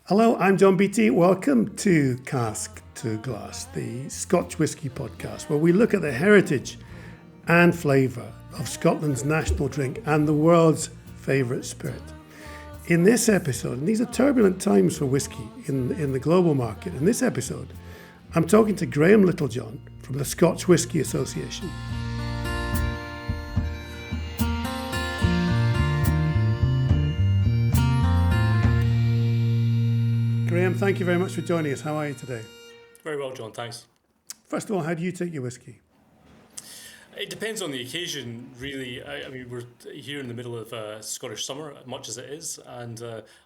Hello, I'm John Beattie. Welcome to Cask to Glass, the Scotch Whisky podcast, where we look at the heritage and flavour of Scotland's national drink and the world's favourite spirit. In this episode, and these are turbulent times for whisky in the global market, in this episode, I'm talking to Graeme Littlejohn from the Scotch Whisky Association. Graeme, thank you very much for joining us. How are you today? Very well, John, thanks. First of all, how do you take your whisky? It depends on the occasion, really. I mean, we're here in the middle of Scottish summer, much as it is, and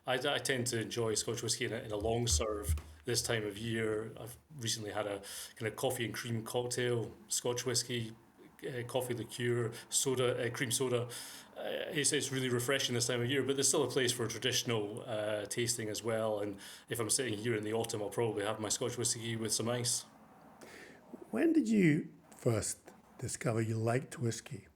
I tend to enjoy Scotch whisky in a long serve this time of year. I've recently had a kind of coffee and cream cocktail, Scotch whisky, coffee liqueur, soda, cream soda. It's really refreshing this time of year, but there's still a place for traditional tasting as well. And if I'm sitting here in the autumn, I'll probably have my Scotch whisky with some ice. When did you first discover you liked whisky?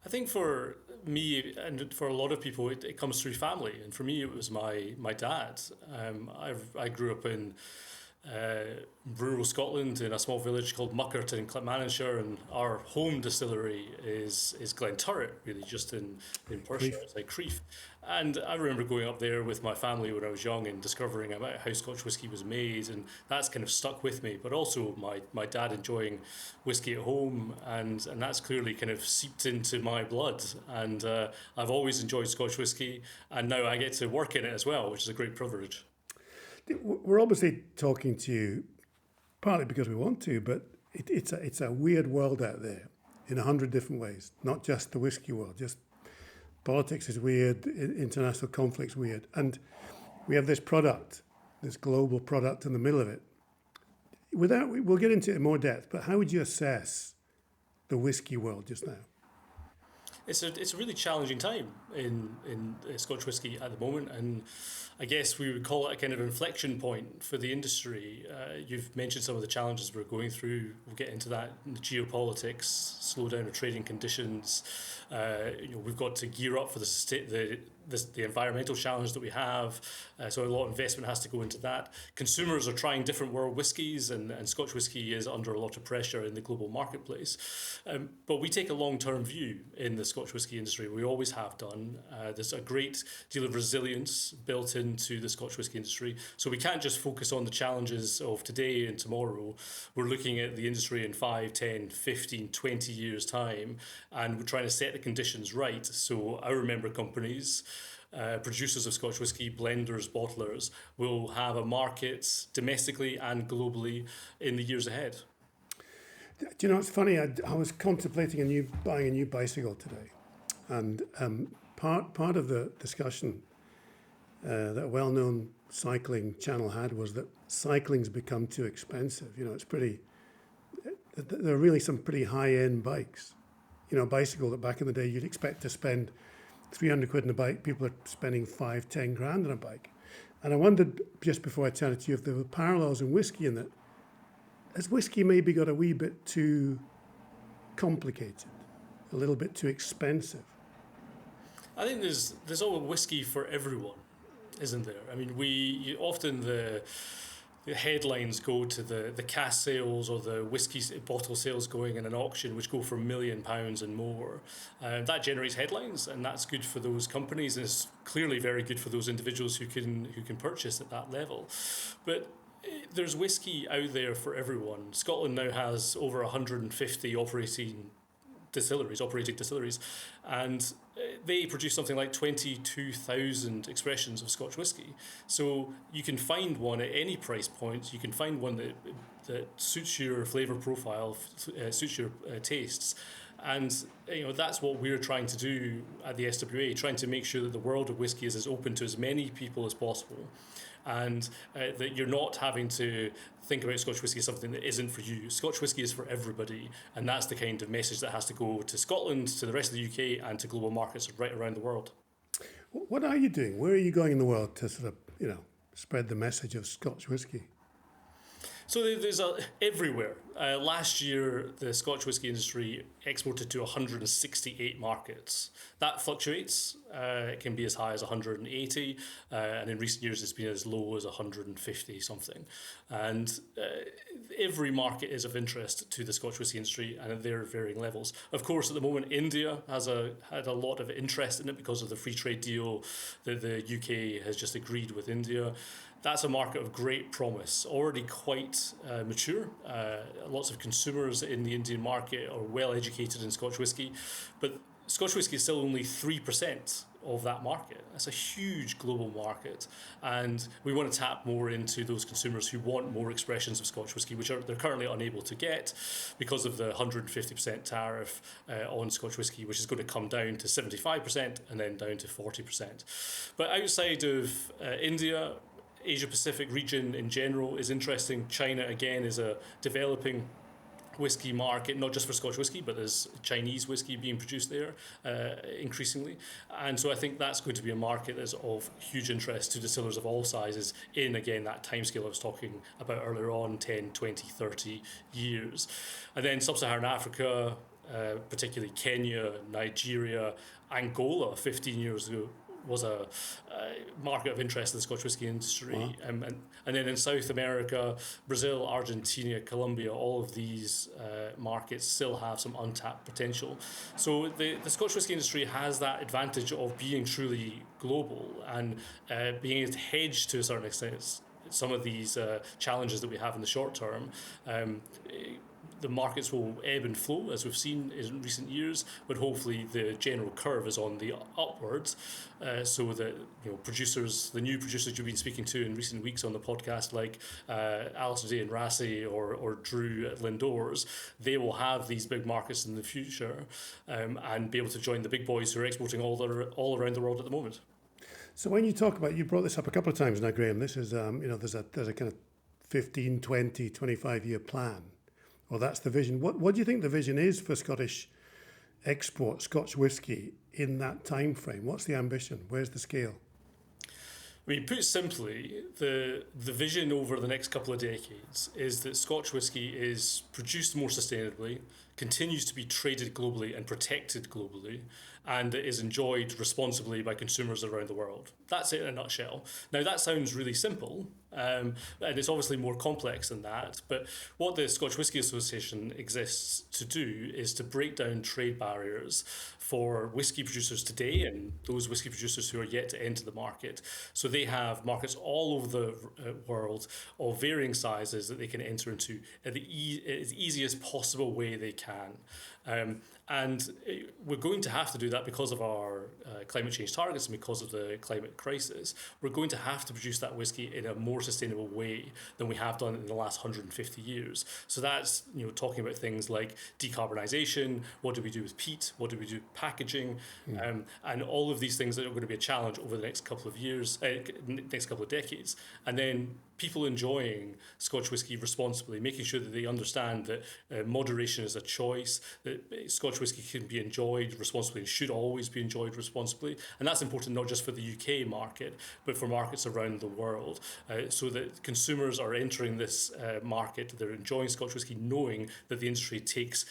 I think for me and for a lot of people, it comes through family. And for me, it was my dad. I grew up in rural Scotland in a small village called Muckert in Clackmannanshire, and our home distillery is Glenturret, really, just in Perthshire, outside Crieff. And I remember going up there with my family when I was young and discovering about how Scotch whisky was made, and that's kind of stuck with me. But also my dad enjoying whisky at home, and that's clearly kind of seeped into my blood. And I've always enjoyed Scotch whisky, and now I get to work in it as well, which is a great privilege. We're obviously talking to you partly because we want to, but it's a weird world out there in 100 different ways, not just the whisky world. Just politics is weird, international conflict's weird, and we have this product, this global product in the middle of it. We'll get into it in more depth, but how would you assess the whisky world just now? It's a really challenging time in Scotch whisky at the moment, and I guess we would call it a kind of inflection point for the industry. You've mentioned some of the challenges we're going through. We'll get into that. The geopolitics, slowdown of trading conditions. We've got to gear up for the environmental challenge that we have. So a lot of investment has to go into that. Consumers are trying different world whiskies, and Scotch whisky is under a lot of pressure in the global marketplace. But we take a long-term view in the Scotch whisky industry. We always have done. There's a great deal of resilience built into the Scotch whisky industry. So we can't just focus on the challenges of today and tomorrow. We're looking at the industry in 5, 10, 15, 20 years' time, and we're trying to set the conditions right. So our member companies, producers of Scotch whisky, blenders, bottlers, will have a market domestically and globally in the years ahead. Do you know, it's funny, I was contemplating buying a new bicycle today, and part of the discussion that a well-known cycling channel had was that cycling's become too expensive. You know, there are really some pretty high-end bikes. You know, a bicycle that back in the day you'd expect to spend 300 quid on a bike, people are spending 5-10 grand on a bike. And I wondered, just before I turned it to you, if there were parallels in whisky in that. Has whisky maybe got a wee bit too complicated, a little bit too expensive? I think there's all whisky for everyone, isn't there? I mean, often the headlines go to the cask sales or the whisky bottle sales going in an auction, which go for £1 million and more. That generates headlines, and that's good for those companies, and it's clearly very good for those individuals who can purchase at that level. But there's whisky out there for everyone. Scotland now has over 150 operating distilleries, and they produce something like 22,000 expressions of Scotch whisky. So you can find one at any price point. You can find one that suits your flavour profile, suits your tastes. And that's what we're trying to do at the SWA, trying to make sure that the world of whisky is as open to as many people as possible, and that you're not having to think about Scotch whisky as something that isn't for you. Scotch whisky is for everybody, and that's the kind of message that has to go to Scotland, to the rest of the UK, and to global markets right around the world. What are you doing? Where are you going in the world to sort of, spread the message of Scotch whisky? So there's everywhere. Last year, the Scotch whisky industry exported to 168 markets. That fluctuates. It can be as high as 180, and in recent years it's been as low as 150 something. And every market is of interest to the Scotch whisky industry, and at their varying levels. Of course, at the moment, India had a lot of interest in it because of the free trade deal that the UK has just agreed with India. That's a market of great promise, already quite mature. Lots of consumers in the Indian market are well educated in Scotch whisky, but Scotch whisky is still only 3% of that market. That's a huge global market, and we want to tap more into those consumers who want more expressions of Scotch whisky, which they're currently unable to get because of the 150% tariff on Scotch whisky, which is going to come down to 75% and then down to 40%. But outside of India, Asia Pacific region in general is interesting. China again is a developing whiskey market, not just for Scotch whisky, but there's Chinese whiskey being produced there increasingly. And so I think that's going to be a market that's of huge interest to distillers of all sizes in, again, that timescale I was talking about earlier on, 10, 20, 30 years. And then Sub-Saharan Africa, particularly Kenya, Nigeria, Angola 15 years ago, was a market of interest in the Scotch whisky industry. Wow. And then in South America, Brazil, Argentina, Colombia, all of these markets still have some untapped potential. So the Scotch whisky industry has that advantage of being truly global and being able to hedge to a certain extent some of these challenges that we have in the short term. The markets will ebb and flow, as we've seen in recent years, but hopefully the general curve is on the upwards, so that producers, the new producers you've been speaking to in recent weeks on the podcast, like Alistair Day and Rassie or Drew at Lindores, they will have these big markets in the future and be able to join the big boys who are exporting all around the world at the moment. So when you talk about, you brought this up a couple of times now, Graeme, this is, there's a kind of 15, 20, 25-year plan. Well, that's the vision. What do you think the vision is for Scottish export, Scotch whisky, in that time frame? What's the ambition? Where's the scale? I mean, put simply, the vision over the next couple of decades is that Scotch whisky is produced more sustainably, continues to be traded globally and protected globally, and is enjoyed responsibly by consumers around the world. That's it in a nutshell. Now, that sounds really simple, and it's obviously more complex than that, but what the Scotch Whisky Association exists to do is to break down trade barriers for whisky producers today and those whisky producers who are yet to enter the market. So they have markets all over the world of varying sizes that they can enter into at the as easiest possible way they can. And we're going to have to do that because of our climate change targets and because of the climate crisis. We're going to have to produce that whisky in a more sustainable way than we have done in the last 150 years. So that's talking about things like decarbonisation, what do we do with peat, what do we do with packaging, and all of these things that are going to be a challenge over the next couple of years, next couple of decades. And then people enjoying Scotch whisky responsibly, making sure that they understand that moderation is a choice, that Scotch whisky can be enjoyed responsibly and should always be enjoyed responsibly. And that's important not just for the UK market, but for markets around the world, so that consumers are entering this market, they're enjoying Scotch whisky knowing that the industry takes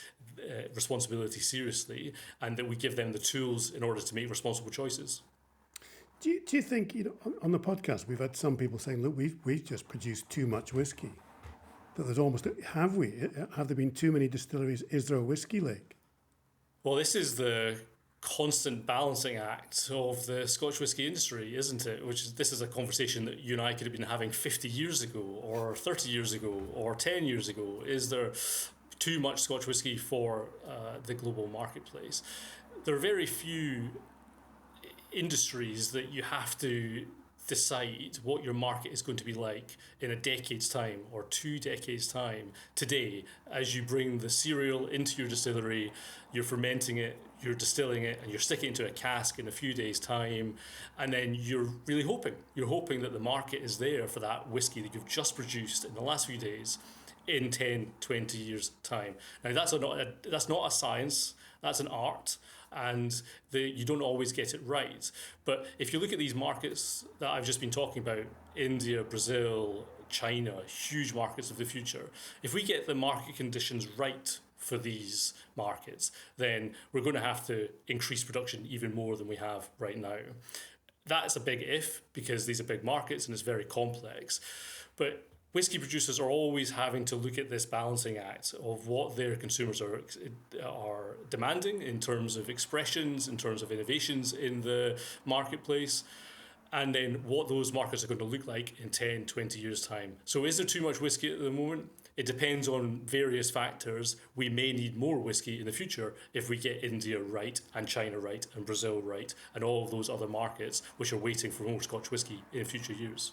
responsibility seriously and that we give them the tools in order to make responsible choices. Do you think, on the podcast, we've had some people saying, look, we've just produced too much whiskey. That there's almost, have there been too many distilleries? Is there a whiskey lake? Well, this is the constant balancing act of the Scotch whisky industry, isn't it? This is a conversation that you and I could have been having 50 years ago or 30 years ago or 10 years ago. Is there too much Scotch whisky for the global marketplace? There are very few industries that you have to decide what your market is going to be like in a decade's time or 2 decades' time today, as you bring the cereal into your distillery, you're fermenting it, you're distilling it, and you're sticking it into a cask in a few days' time, and then you're really hoping that the market is there for that whiskey that you've just produced in the last few days in 10, 20 years' time. Now, that's not a science, that's an art, and you don't always get it right. But if you look at these markets that I've just been talking about, India, Brazil, China, huge markets of the future, if we get the market conditions right for these markets, then we're going to have to increase production even more than we have right now. That's a big if, because these are big markets and it's very complex. But whiskey producers are always having to look at this balancing act of what their consumers are demanding in terms of expressions, in terms of innovations in the marketplace, and then what those markets are going to look like in 10, 20 years' time. So is there too much whiskey at the moment? It depends on various factors. We may need more whiskey in the future if we get India right, and China right, and Brazil right, and all of those other markets which are waiting for more Scotch whisky in future years.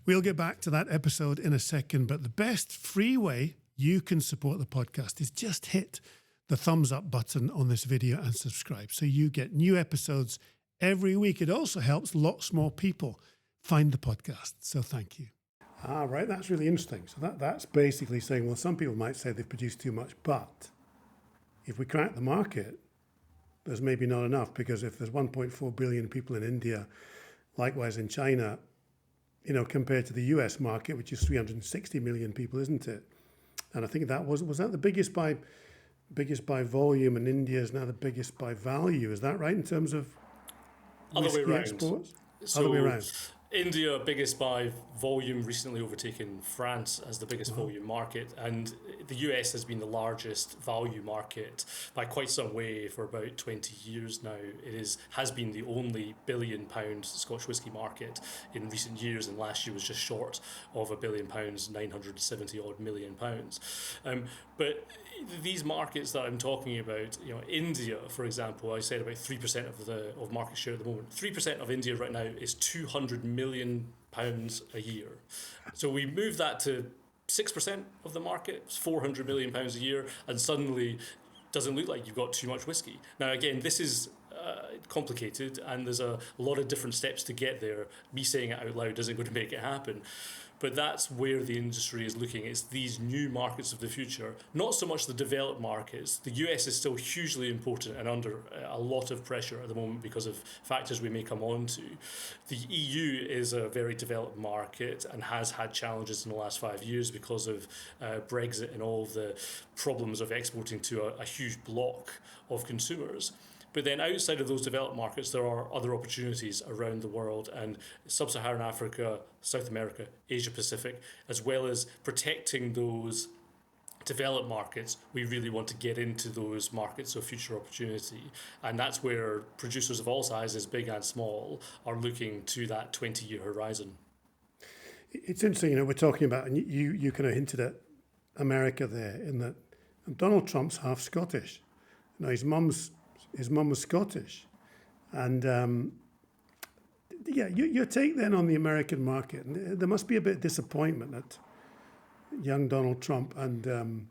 We'll get back to that episode in a second, but the best free way you can support the podcast is just hit the thumbs up button on this video and subscribe so you get new episodes every week. It also helps lots more people find the podcast. So thank you. Ah, right. That's really interesting. So that's basically saying, well, some people might say they've produced too much, but if we crack the market, there's maybe not enough, because if there's 1.4 billion people in India, likewise in China, you know, compared to the US market, which is 360 million people, isn't it? And I think that was that the biggest by volume, and India is now the biggest by value. Is that right in terms of whiskey exports? So Other way around. India, biggest by volume, recently overtaken France as the biggest volume market, and the US has been the largest value market by quite some way for about 20 years now. It has been the only £1 billion Scotch whisky market in recent years, and last year was just short of £1 billion, 970 odd million pounds. But these markets that I'm talking about, you know, India, for example, I said about 3% of market share at the moment. 3% of India right now is £200 million a year. So we move that to 6% of the market, it's £400 million a year, and suddenly doesn't look like you've got too much whiskey. Now, again, this is complicated, and there's a lot of different steps to get there. Me saying it out loud isn't going to make it happen. But that's where the industry is looking. It's these new markets of the future, not so much the developed markets. The US is still hugely important and under a lot of pressure at the moment because of factors we may come on to. The EU is a very developed market and has had challenges in the last 5 years because of Brexit and all the problems of exporting to a huge block of consumers. But then outside of those developed markets, there are other opportunities around the world, and Sub-Saharan Africa, South America, Asia Pacific, as well as protecting those developed markets. We really want to get into those markets of future opportunity. And that's where producers of all sizes, big and small, are looking to that 20-year horizon. It's interesting, you know, we're talking about, and you kind of hinted at America there, in that Donald Trump's half Scottish. Now, his mum was Scottish, and your take then on the American market. And there must be a bit of disappointment at young Donald Trump and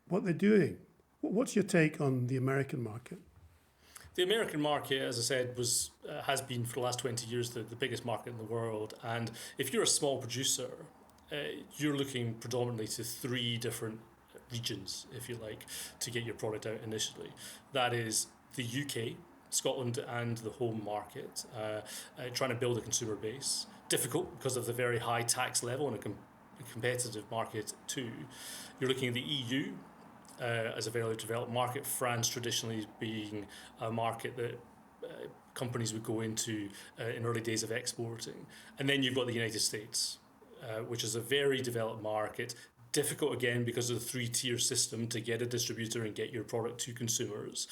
what they're doing. What's your take on the American market? The American market, as I said, has been for the last 20 years the biggest market in the world. And if you're a small producer, you're looking predominantly to 3 different regions, if you like, to get your product out initially. That is the UK, Scotland, and the home market, trying to build a consumer base. Difficult because of the very high tax level and a competitive market too. You're looking at the EU as a very developed market, France traditionally being a market that companies would go into in early days of exporting. And then you've got the United States, which is a very developed market. Difficult again because of the 3-tier system to get a distributor and get your product to consumers.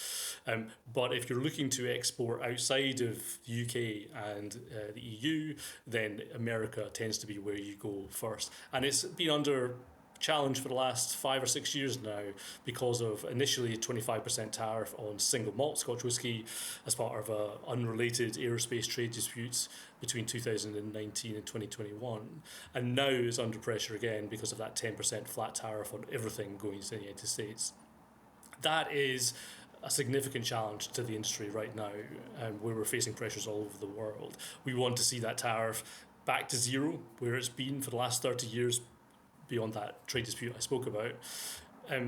But if you're looking to export outside of the UK and the EU, then America tends to be where you go first. And it's been under challenge for the last 5 or 6 years now because of initially a 25% tariff on single malt Scotch whisky as part of an unrelated aerospace trade dispute between 2019 and 2021, and now is under pressure again because of that 10% flat tariff on everything going to the United States. That is a significant challenge to the industry right now, where we're facing pressures all over the world. We want to see that tariff back to zero, where it's been for the last 30 years, beyond that trade dispute I spoke about,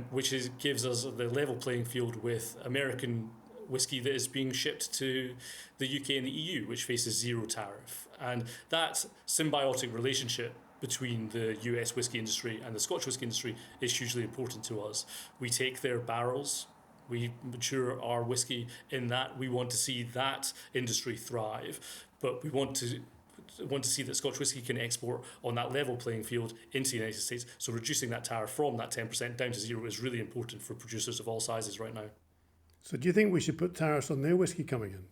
which gives us the level playing field with American whisky that is being shipped to the UK and the EU, which faces zero tariff. And that symbiotic relationship between the US whisky industry and the Scotch whisky industry is hugely important to us. We take their barrels, we mature our whisky in that. We want to see that industry thrive, but we want to see that Scotch whisky can export on that level playing field into the United States. So reducing that tariff from that 10% down to zero is really important for producers of all sizes right now. So do you think we should put tariffs on their whisky coming in?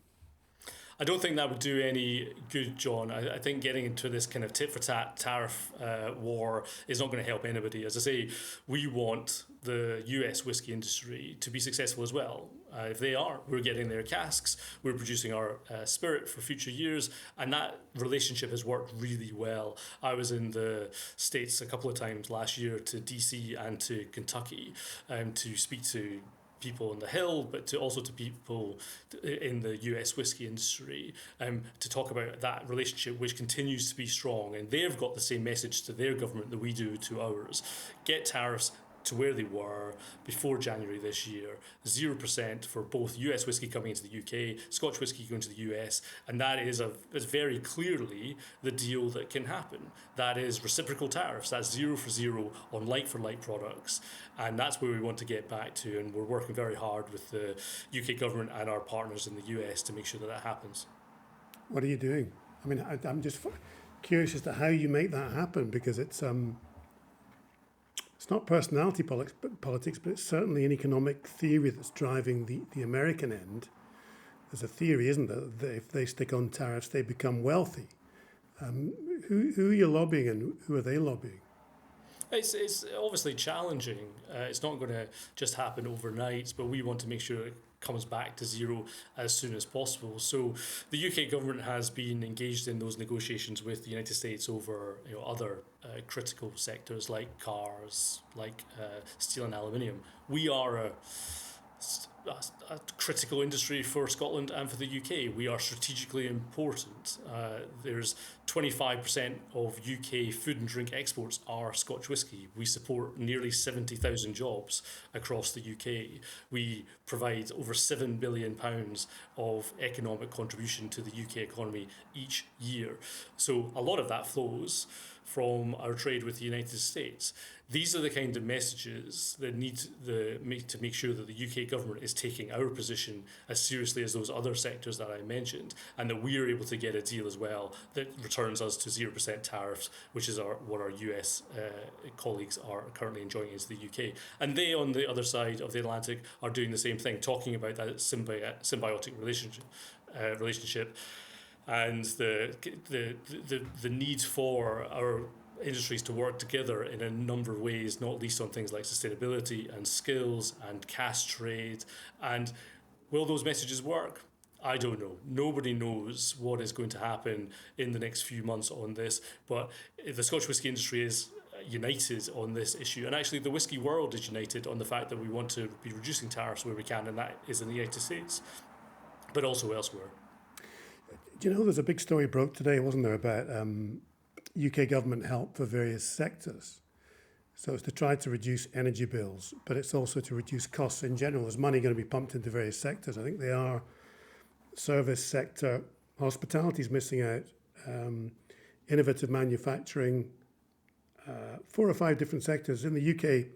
I don't think that would do any good, John. I think getting into this kind of tit-for-tat tariff war is not going to help anybody. As I say, we want the US whisky industry to be successful as well. If they are, we're getting their casks, we're producing our spirit for future years, and that relationship has worked really well. I was in the States a couple of times last year, to DC and to Kentucky, to speak to people on the Hill, but also to people in the US whisky industry, to talk about that relationship, which continues to be strong. And they've got the same message to their government that we do to ours. Get tariffs to where they were before January this year, 0% for both US whisky coming into the UK, Scotch whisky going to the US, and that is very clearly the deal that can happen. That is reciprocal tariffs, that's 0 for 0 on like-for-like products, and that's where we want to get back to, and we're working very hard with the UK government and our partners in the US to make sure that that happens. What are you doing? I mean, I'm just curious as to how you make that happen, because it's not personality politics, but it's certainly an economic theory that's driving the American end. There's a theory, isn't there, that if they stick on tariffs, they become wealthy. Who are you lobbying, and who are they lobbying? It's obviously challenging. It's not going to just happen overnight, but we want to make sure it comes back to zero as soon as possible. So the UK government has been engaged in those negotiations with the United States over other critical sectors like cars, like steel and aluminium. We are a critical industry for Scotland and for the UK. We are strategically important. There's 25% of UK food and drink exports are Scotch whisky. We support nearly 70,000 jobs across the UK. We provide over £7 billion of economic contribution to the UK economy each year. So a lot of that flows from our trade with the United States. These are the kind of messages that need to make sure that the UK government is taking our position as seriously as those other sectors that I mentioned, and that we are able to get a deal as well that returns us to 0% tariffs, which is what our US colleagues are currently enjoying into the UK. And they, on the other side of the Atlantic, are doing the same thing, talking about that symbiotic relationship. And the need for our industries to work together in a number of ways, not least on things like sustainability and skills and cash trade. And will those messages work? I don't know. Nobody knows what is going to happen in the next few months on this, but the Scotch whisky industry is united on this issue, and actually the whisky world is united on the fact that we want to be reducing tariffs where we can, and that is in the United States, but also elsewhere. Do you know there's a big story broke today, wasn't there, about UK government help for various sectors? So it's to try to reduce energy bills, but it's also to reduce costs in general. There's money going to be pumped into various sectors. I think they are service sector, hospitality's missing out, innovative manufacturing, 4 or 5 different sectors in the UK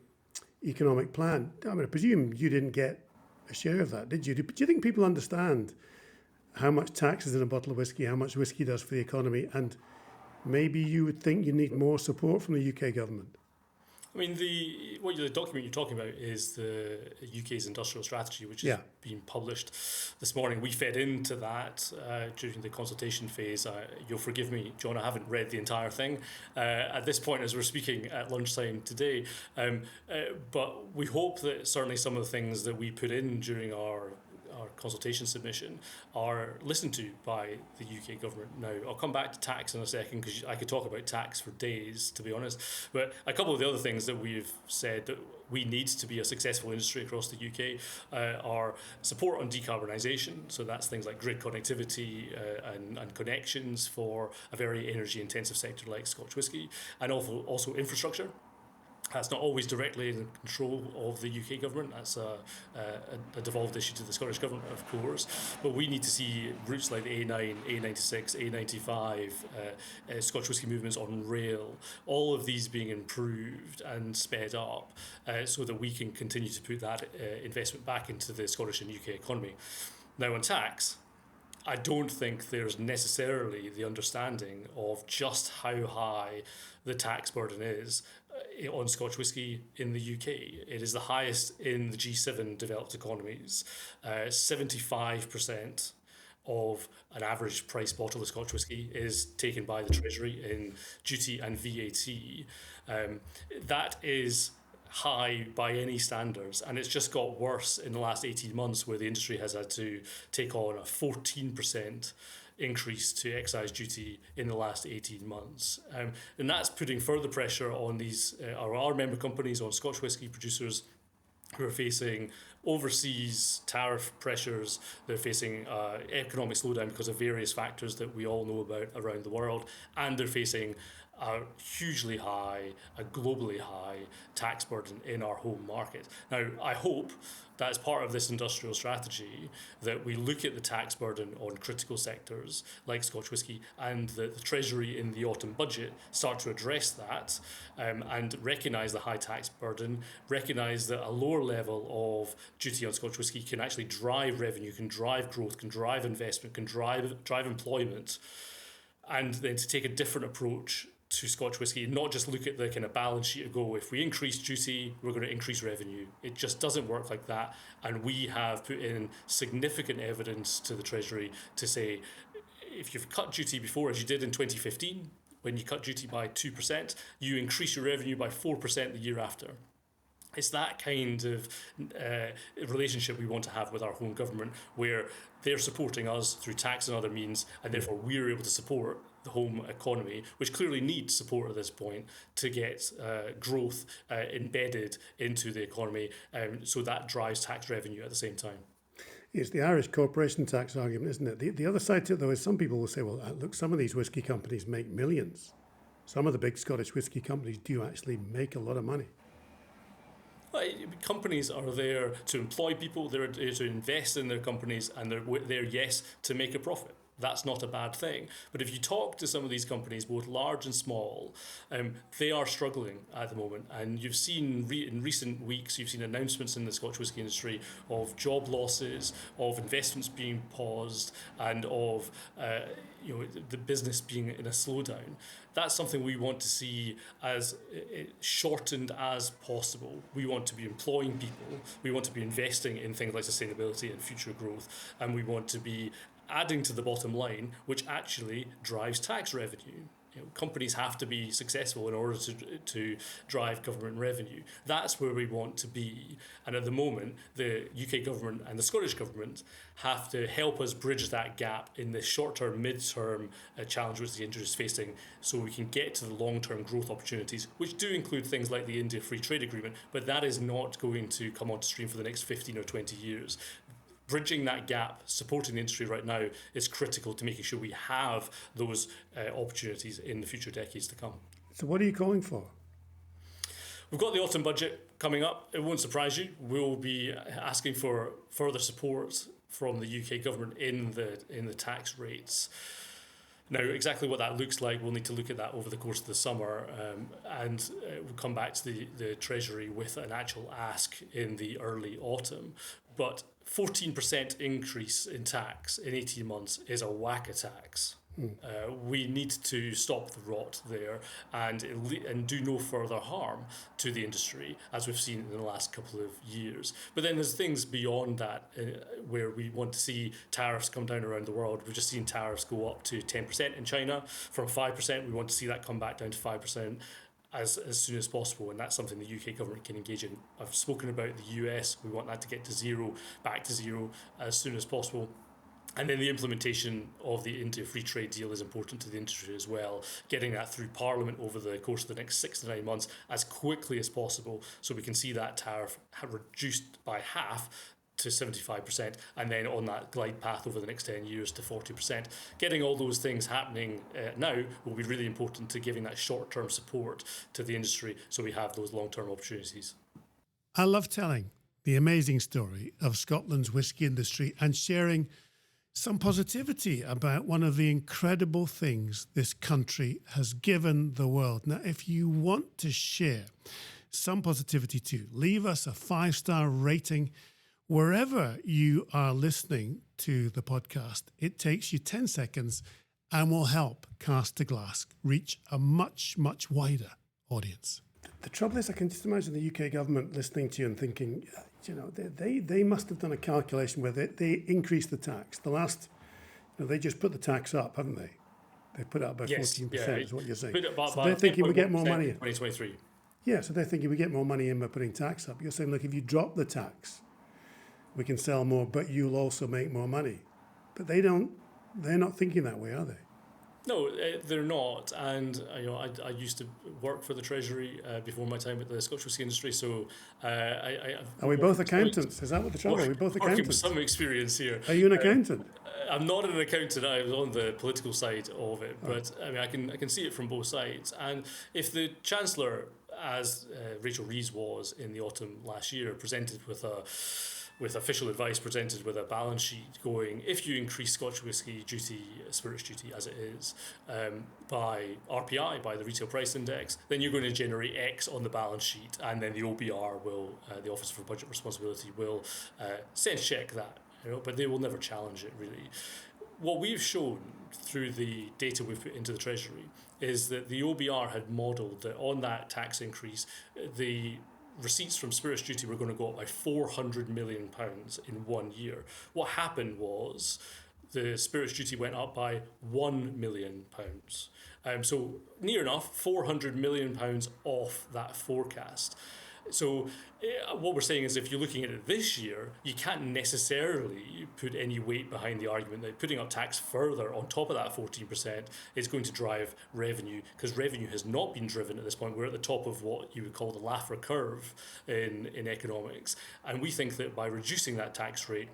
economic plan. I mean, I presume you didn't get a share of that, did you? Do you think people understand how much tax is in a bottle of whiskey, how much whiskey does for the economy, and maybe you would think you need more support from the UK government? I mean, the document you're talking about is the UK's industrial strategy, which has been published this morning. We fed into that during the consultation phase. You'll forgive me, John, I haven't read the entire thing at this point as we're speaking at lunchtime today. But we hope that certainly some of the things that we put in during our consultation submission are listened to by the UK government. Now, I'll come back to tax in a second, because I could talk about tax for days, to be honest. But a couple of the other things that we've said that we need to be a successful industry across the UK are support on decarbonisation. So that's things like grid connectivity and connections for a very energy intensive sector like Scotch whisky, and also infrastructure. That's not always directly in control of the UK government. That's a devolved issue to the Scottish government, of course. But we need to see routes like the A9, A96, A95, Scotch whisky movements on rail, all of these being improved and sped up so that we can continue to put that investment back into the Scottish and UK economy. Now, on tax, I don't think there's necessarily the understanding of just how high the tax burden is on Scotch whisky in the UK. It is the highest in the G7 developed economies. 75% of an average price bottle of Scotch whisky is taken by the Treasury in duty and VAT. That is high by any standards, and it's just got worse in the last 18 months, where the industry has had to take on a 14% increase to excise duty in the last 18 months. And that's putting further pressure on these our member companies, on Scotch whisky producers who are facing overseas tariff pressures. They're facing economic slowdown because of various factors that we all know about around the world, and they're facing a hugely high, a globally high tax burden in our home market. Now, I hope that as part of this industrial strategy that we look at the tax burden on critical sectors like Scotch whisky, and the Treasury in the autumn budget start to address that and recognise the high tax burden, recognise that a lower level of duty on Scotch whisky can actually drive revenue, can drive growth, can drive investment, can drive employment, and then to take a different approach to Scotch whisky, not just look at the kind of balance sheet and go, if we increase duty, we're going to increase revenue. It just doesn't work like that. And we have put in significant evidence to the Treasury to say, if you've cut duty before, as you did in 2015, when you cut duty by 2%, you increase your revenue by 4% the year after. It's that kind of relationship we want to have with our home government, where they're supporting us through tax and other means, and therefore we're able to support the home economy, which clearly needs support at this point to get growth embedded into the economy, so that drives tax revenue at the same time. It's the Irish corporation tax argument, isn't it? The other side to it, though, is some people will say, well, look, some of these whisky companies make millions. Some of the big Scottish whisky companies do actually make a lot of money. Well, companies are there to employ people, they're there to invest in their companies, and they're there, yes, to make a profit. That's not a bad thing. But if you talk to some of these companies, both large and small, they are struggling at the moment. And you've seen in recent weeks, you've seen announcements in the Scotch whisky industry of job losses, of investments being paused, and of the business being in a slowdown. That's something we want to see as shortened as possible. We want to be employing people. We want to be investing in things like sustainability and future growth. And we want to be adding to the bottom line, which actually drives tax revenue. Companies have to be successful in order to drive government revenue. That's where we want to be. And at the moment, the UK government and the Scottish government have to help us bridge that gap in the short-term, mid-term challenge which the industry is facing, so we can get to the long-term growth opportunities, which do include things like the India Free Trade Agreement, but that is not going to come onto stream for the next 15 or 20 years. Bridging that gap, supporting the industry right now, is critical to making sure we have those opportunities in the future decades to come. So what are you calling for? We've got the autumn budget coming up. It won't surprise you. We'll be asking for further support from the UK government in the tax rates. Now, exactly what that looks like, we'll need to look at that over the course of the summer, and we'll come back to the Treasury with an actual ask in the early autumn. But 14% increase in tax in 18 months is a whack of tax. We need to stop the rot there and do no further harm to the industry, as we've seen in the last couple of years. But then there's things beyond that where we want to see tariffs come down around the world. We've just seen tariffs go up to 10% in China from 5%. We want to see that come back down to 5%. As soon as possible, and that's something the UK government can engage in. I've spoken about the US. We want that to get to zero, back to zero as soon as possible. And then the implementation of the India Free Trade Deal is important to the industry as well, getting that through Parliament over the course of the next 6 to 9 months as quickly as possible, so we can see that tariff reduced by half to 75%, and then on that glide path over the next 10 years to 40%. Getting all those things happening now will be really important to giving that short-term support to the industry so we have those long-term opportunities. I love telling the amazing story of Scotland's whisky industry and sharing some positivity about one of the incredible things this country has given the world. Now, if you want to share some positivity too, leave us a 5-star rating wherever you are listening to the podcast. It takes you 10 seconds and will help Cast to Glass reach a much, much wider audience. The trouble is, I can just imagine the UK government listening to you and thinking, they must have done a calculation where they increased the tax. The last, they just put the tax up, haven't they? They put it up by 14%, is what you're saying. So they're thinking we get more money in. 2023. Yeah, so they're thinking we get more money in by putting tax up. You're saying, look, if you drop the tax, we can sell more, but you'll also make more money. But they're not thinking that way, are they? No, they're not. And I used to work for the Treasury before my time at the Scotch whisky industry. So are we both accountants? Is that what the trouble is? Are we both accountants? With some experience here. Are you an accountant? I'm not an accountant. I was on the political side of it, but I can see it from both sides. And if the Chancellor, as Rachel Reeves was in the autumn last year, presented with official advice, presented with a balance sheet going, if you increase Scotch whisky duty, spirits duty as it is, by RPI, by the retail price index, then you're going to generate X on the balance sheet, and then the OBR will, the Office for Budget Responsibility, will sense check that, but they will never challenge it really. What we've shown through the data we've put into the Treasury is that the OBR had modelled that on that tax increase, the receipts from spirits duty were going to go up by £400 million in 1 year. What happened was the spirits duty went up by £1 million. So near enough £400 million off that forecast. So what we're saying is if you're looking at it this year, you can't necessarily put any weight behind the argument that putting up tax further on top of that 14% is going to drive revenue, because revenue has not been driven at this point. We're at the top of what you would call the Laffer curve in economics. And we think that by reducing that tax rate,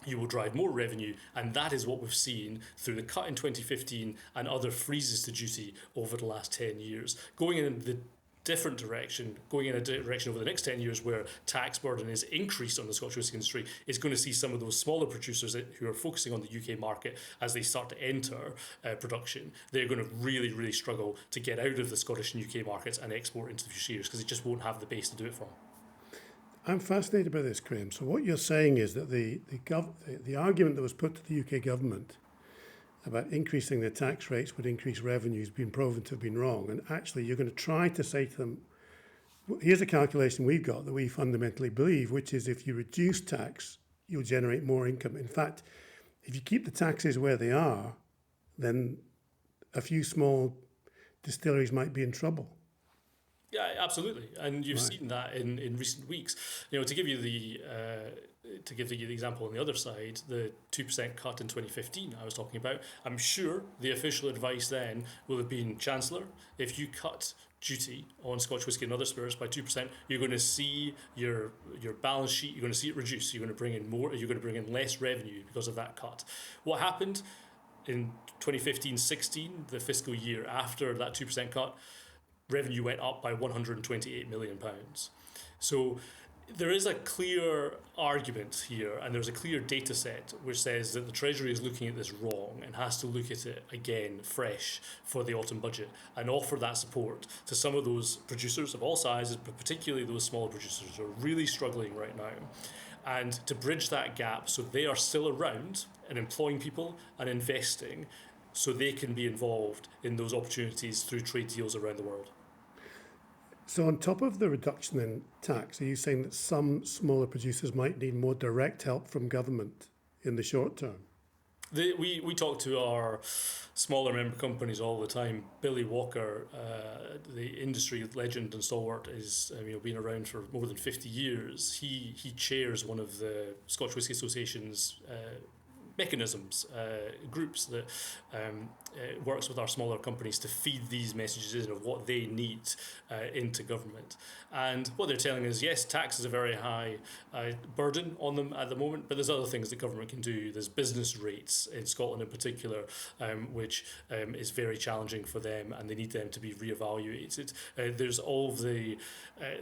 you will drive more revenue, and that is what we've seen through the cut in 2015 and other freezes to duty over the last 10 years. Going in the different direction, going in a direction over the next 10 years where tax burden is increased on the Scotch whisky industry, is going to see some of those smaller producers who are focusing on the UK market as they start to enter production. They're going to really, really struggle to get out of the Scottish and UK markets and export into the future years because they just won't have the base to do it from. I'm fascinated by this, Graeme. So what you're saying is that the argument that was put to the UK government about increasing the tax rates would increase revenues been proven to have been wrong. And actually, you're going to try to say to them, well, here's a calculation we've got that we fundamentally believe, which is if you reduce tax, you'll generate more income. In fact, if you keep the taxes where they are, then a few small distilleries might be in trouble. Yeah, absolutely, and you've seen that in recent weeks. To give you the example on the other side, the 2% cut in 2015 I was talking about. I'm sure the official advice then will have been, Chancellor, if you cut duty on Scotch whisky and other spirits by 2%, you're going to see your balance sheet. You're going to see it reduce. You're going to bring in more. You're going to bring in less revenue because of that cut. What happened in 2015-16, the fiscal year after that 2% cut? Revenue went up by £128 million. So there is a clear argument here, and there's a clear data set which says that the Treasury is looking at this wrong and has to look at it again fresh for the autumn budget and offer that support to some of those producers of all sizes, but particularly those smaller producers who are really struggling right now, and to bridge that gap so they are still around and employing people and investing so they can be involved in those opportunities through trade deals around the world. So on top of the reduction in tax, are you saying that some smaller producers might need more direct help from government in the short term? We talk to our smaller member companies all the time. Billy Walker, the industry legend and stalwart, is been around for more than 50 years. He chairs one of the Scotch Whisky Association's mechanisms, groups that works with our smaller companies to feed these messages in of what they need into government. And what they're telling us, yes, tax is a very high burden on them at the moment, but there's other things that government can do. There's business rates in Scotland in particular, which is very challenging for them, and they need them to be reevaluated. There's all of the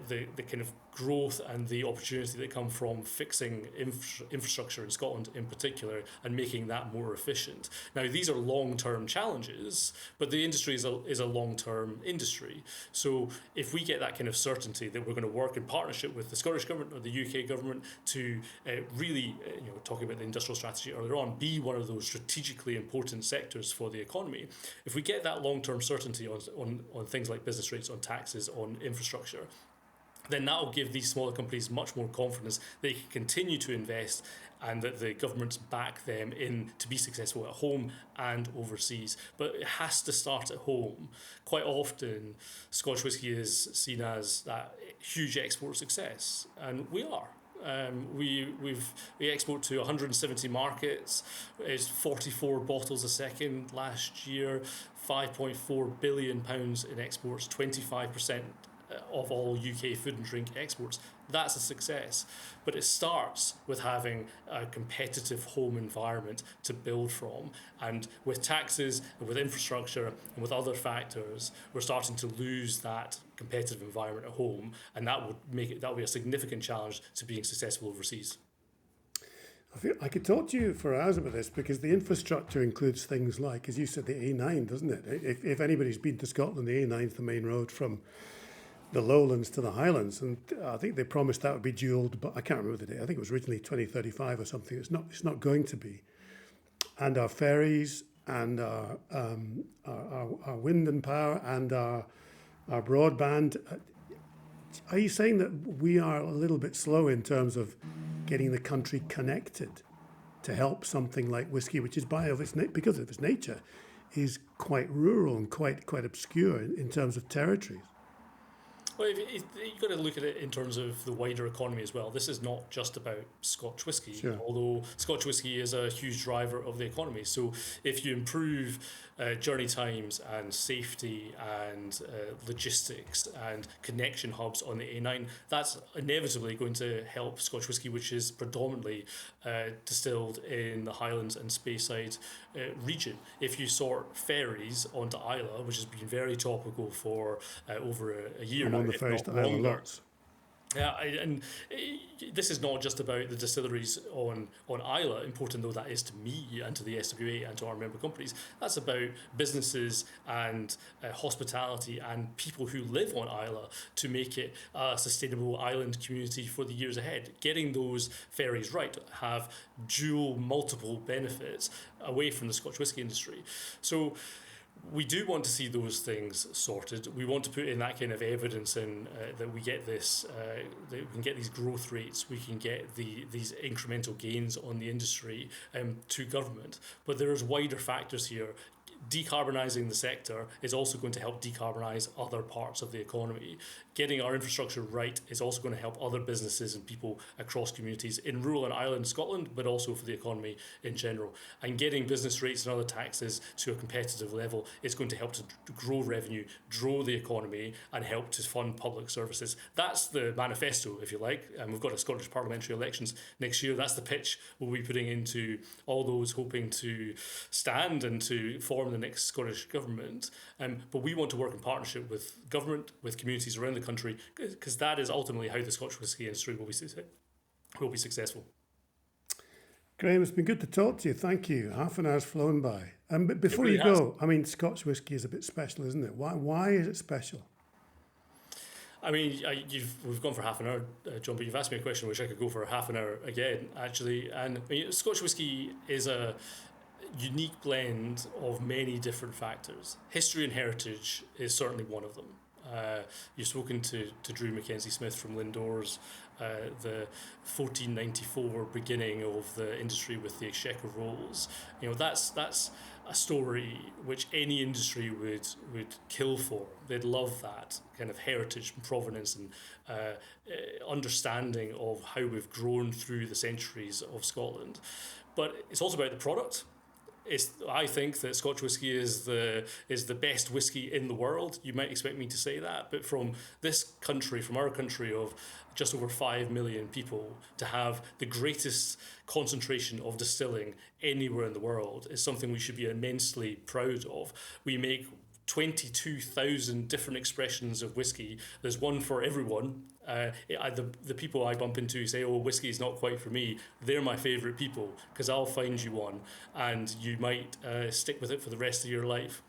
kind of growth and the opportunity that come from fixing infrastructure in Scotland in particular and making that more efficient. Now, these are long-term challenges, but the industry is a long-term industry. So if we get that kind of certainty that we're going to work in partnership with the Scottish Government or the UK Government to really, talking about the industrial strategy earlier on, be one of those strategically important sectors for the economy, if we get that long-term certainty on things like business rates, on taxes, on infrastructure, then that will give these smaller companies much more confidence they can continue to invest and that the governments back them in to be successful at home and overseas. But it has to start at home. Quite often, Scotch whisky is seen as that huge export success, and we are. We export to 170 markets. It's 44 bottles a second last year, £5.4 billion in exports, 25% of all UK food and drink exports. That's a success. But it starts with having a competitive home environment to build from. And with taxes and with infrastructure and with other factors, we're starting to lose that competitive environment at home, and that will be a significant challenge to being successful overseas. I could talk to you for hours about this because the infrastructure includes things like, as you said, the A9, doesn't it? If anybody's been to Scotland, the A9 is the main road from the lowlands to the highlands, and I think they promised that would be dualled, but I can't remember the date. I think it was originally 2035 or something. It's not going to be. And our ferries and our wind and power and our broadband. Are you saying that we are a little bit slow in terms of getting the country connected to help something like whisky, which is because of its nature, is quite rural and quite obscure in terms of territories? Well, you've got to look at it in terms of the wider economy as well. This is not just about Scotch whisky, sure, although Scotch whisky is a huge driver of the economy. So if you improve journey times and safety and logistics and connection hubs on the A9, that's inevitably going to help Scotch whisky, which is predominantly distilled in the Highlands and Speyside region. If you sort ferries onto Islay, which has been very topical for over a year now, the ferries to Islay lots. Yeah, and this is not just about the distilleries on Islay, important though that is to me and to the SWA and to our member companies. That's about businesses and hospitality and people who live on Islay to make it a sustainable island community for the years ahead. Getting those ferries right have multiple benefits away from the Scotch whisky industry. So we do want to see those things sorted. We want to put in that kind of evidence in that we get this, that we can get these growth rates, we can get these incremental gains on the industry to government. But there's wider factors here. Decarbonising the sector is also going to help decarbonise other parts of the economy. Getting our infrastructure right is also going to help other businesses and people across communities in rural and island Scotland, but also for the economy in general. And getting business rates and other taxes to a competitive level is going to help to grow revenue, grow the economy, and help to fund public services. That's the manifesto, if you like. And we've got a Scottish parliamentary elections next year. That's the pitch we'll be putting into all those hoping to stand and to form the next Scottish government. But we want to work in partnership with government, with communities around the country, because that is ultimately how the Scotch whisky industry will be successful. Graeme, it's been good to talk to you. Thank you. Half an hour's flown by. But before you go, I mean, Scotch whisky is a bit special, isn't it? Why is it special? I mean, we've gone for half an hour, John, but you've asked me a question which I could go for half an hour again, actually. And I mean, Scotch whisky is a unique blend of many different factors. History and heritage is certainly one of them. You've spoken to Drew Mackenzie Smith from Lindores, the 1494 beginning of the industry with the Exchequer rolls. You know, that's a story which any industry would kill for. They'd love that kind of heritage and provenance and understanding of how we've grown through the centuries of Scotland. But it's also about the product. I think that Scotch whisky is the best whisky in the world. You might expect me to say that, but from this country, from our country of just over 5 million people, to have the greatest concentration of distilling anywhere in the world is something we should be immensely proud of. We make 22,000 different expressions of whiskey. There's one for everyone. The people I bump into say, oh, whiskey is not quite for me. They're my favourite people, because I'll find you one and you might stick with it for the rest of your life.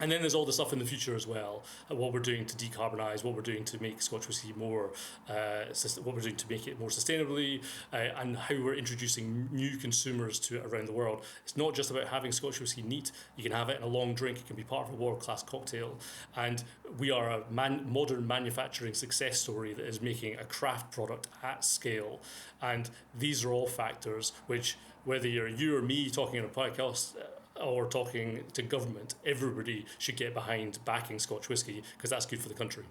And then there's all the stuff in the future as well, what we're doing to decarbonise, what we're doing to make Scotch whisky more, what we're doing to make it more sustainably, and how we're introducing new consumers to it around the world. It's not just about having Scotch whisky neat. You can have it in a long drink. It can be part of a world-class cocktail. And we are a modern manufacturing success story that is making a craft product at scale. And these are all factors which, whether you're you or me talking on a podcast, or talking to government, everybody should get behind backing Scotch whisky, because that's good for the country.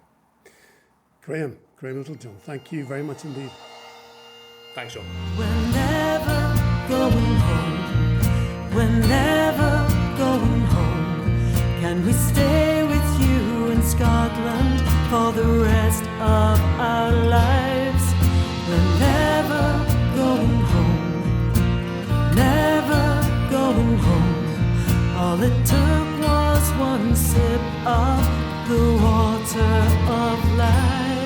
Graeme Littlejohn, thank you very much indeed. Thanks, John. We're never going home. We're never going home. Can we stay with you in Scotland for the rest of our lives? We're never going home. Never going home. All it took was one sip of the water of life.